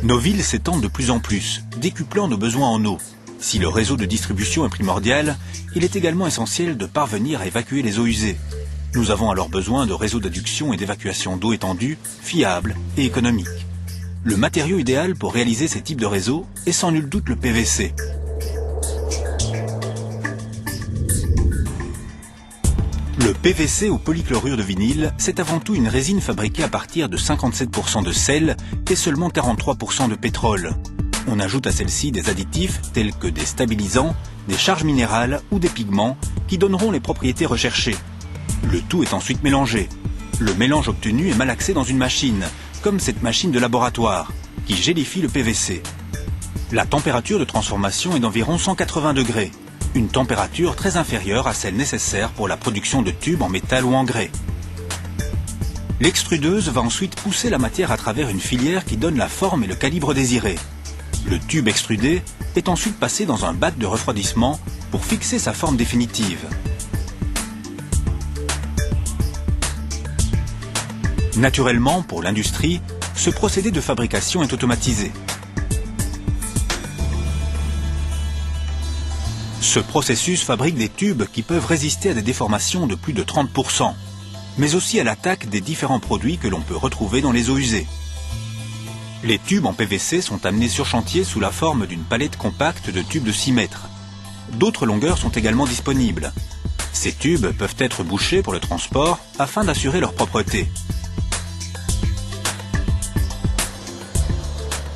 Nos villes s'étendent de plus en plus, décuplant nos besoins en eau. Si le réseau de distribution est primordial, il est également essentiel de parvenir à évacuer les eaux usées. Nous avons alors besoin de réseaux d'adduction et d'évacuation d'eau étendus, fiables et économiques. Le matériau idéal pour réaliser ces types de réseaux est sans nul doute le PVC. Le PVC ou polychlorure de vinyle, c'est avant tout une résine fabriquée à partir de 57% de sel et seulement 43% de pétrole. On ajoute à celle-ci des additifs tels que des stabilisants, des charges minérales ou des pigments qui donneront les propriétés recherchées. Le tout est ensuite mélangé. Le mélange obtenu est malaxé dans une machine, comme cette machine de laboratoire, qui gélifie le PVC. La température de transformation est d'environ 180 degrés. Une température très inférieure à celle nécessaire pour la production de tubes en métal ou en grès. L'extrudeuse va ensuite pousser la matière à travers une filière qui donne la forme et le calibre désiré. Le tube extrudé est ensuite passé dans un bac de refroidissement pour fixer sa forme définitive. Naturellement, pour l'industrie, ce procédé de fabrication est automatisé. Ce processus fabrique des tubes qui peuvent résister à des déformations de plus de 30%, mais aussi à l'attaque des différents produits que l'on peut retrouver dans les eaux usées. Les tubes en PVC sont amenés sur chantier sous la forme d'une palette compacte de tubes de 6 mètres. D'autres longueurs sont également disponibles. Ces tubes peuvent être bouchés pour le transport afin d'assurer leur propreté.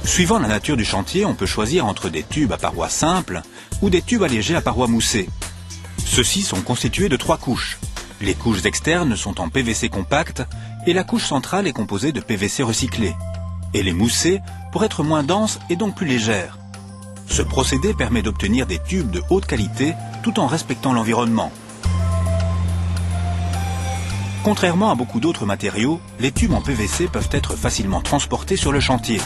Suivant la nature du chantier, on peut choisir entre des tubes à parois simples ou des tubes allégés à parois moussées. Ceux-ci sont constitués de 3 couches. Les couches externes sont en PVC compact et la couche centrale est composée de PVC recyclé. Et les moussées pour être moins denses et donc plus légères. Ce procédé permet d'obtenir des tubes de haute qualité tout en respectant l'environnement. Contrairement à beaucoup d'autres matériaux, les tubes en PVC peuvent être facilement transportés sur le chantier.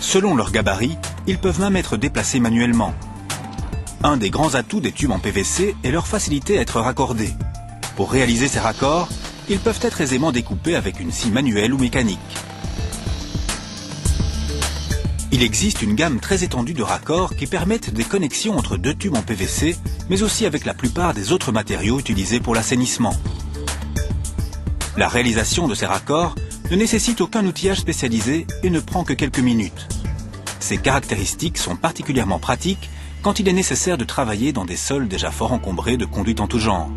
Selon leur gabarit, ils peuvent même être déplacés manuellement. Un des grands atouts des tubes en PVC est leur facilité à être raccordés. Pour réaliser ces raccords, ils peuvent être aisément découpés avec une scie manuelle ou mécanique. Il existe une gamme très étendue de raccords qui permettent des connexions entre 2 tubes en PVC, mais aussi avec la plupart des autres matériaux utilisés pour l'assainissement. La réalisation de ces raccords ne nécessite aucun outillage spécialisé et ne prend que quelques minutes. Ces caractéristiques sont particulièrement pratiques quand il est nécessaire de travailler dans des sols déjà fort encombrés de conduites en tout genre.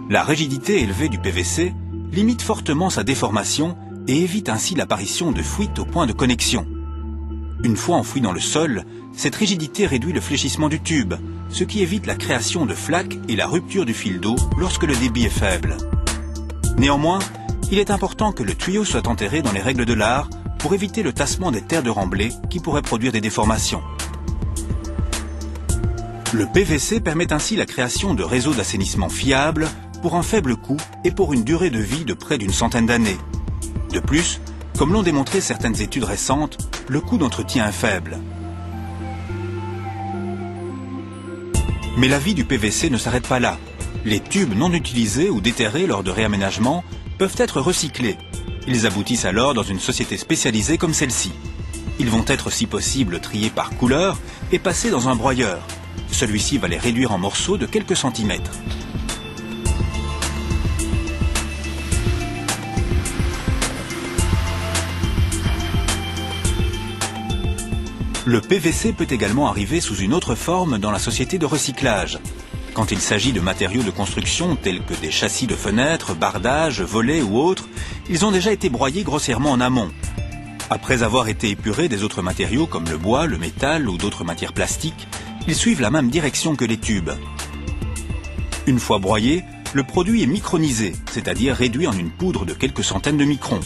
La rigidité élevée du PVC limite fortement sa déformation et évite ainsi l'apparition de fuites au point de connexion. Une fois enfoui dans le sol, cette rigidité réduit le fléchissement du tube, ce qui évite la création de flaques et la rupture du fil d'eau lorsque le débit est faible. Néanmoins, il est important que le tuyau soit enterré dans les règles de l'art pour éviter le tassement des terres de remblai qui pourraient produire des déformations. Le PVC permet ainsi la création de réseaux d'assainissement fiables pour un faible coût et pour une durée de vie de près d'une centaine d'années. De plus, comme l'ont démontré certaines études récentes, le coût d'entretien est faible. Mais la vie du PVC ne s'arrête pas là. Les tubes non utilisés ou déterrés lors de réaménagement peuvent être recyclés. Ils aboutissent alors dans une société spécialisée comme celle-ci. Ils vont être si possible triés par couleur et passés dans un broyeur. Celui-ci va les réduire en morceaux de quelques centimètres. Le PVC peut également arriver sous une autre forme dans la société de recyclage. Quand il s'agit de matériaux de construction tels que des châssis de fenêtres, bardages, volets ou autres, ils ont déjà été broyés grossièrement en amont. Après avoir été épurés des autres matériaux comme le bois, le métal ou d'autres matières plastiques, ils suivent la même direction que les tubes. Une fois broyé, le produit est micronisé, c'est-à-dire réduit en une poudre de quelques centaines de microns.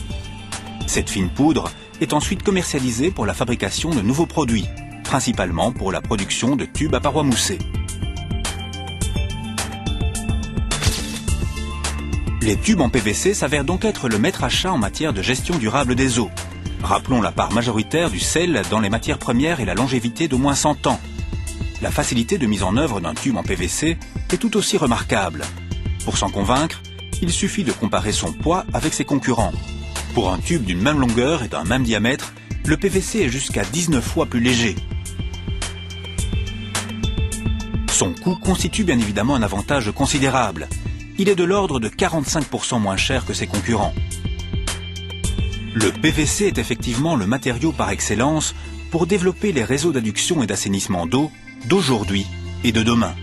Cette fine poudre est ensuite commercialisée pour la fabrication de nouveaux produits, principalement pour la production de tubes à parois moussées. Les tubes en PVC s'avèrent donc être le maître à chat en matière de gestion durable des eaux. Rappelons la part majoritaire du sel dans les matières premières et la longévité d'au moins 100 ans. La facilité de mise en œuvre d'un tube en PVC est tout aussi remarquable. Pour s'en convaincre, il suffit de comparer son poids avec ses concurrents. Pour un tube d'une même longueur et d'un même diamètre, le PVC est jusqu'à 19 fois plus léger. Son coût constitue bien évidemment un avantage considérable. Il est de l'ordre de 45% moins cher que ses concurrents. Le PVC est effectivement le matériau par excellence pour développer les réseaux d'adduction et d'assainissement d'eau d'aujourd'hui et de demain.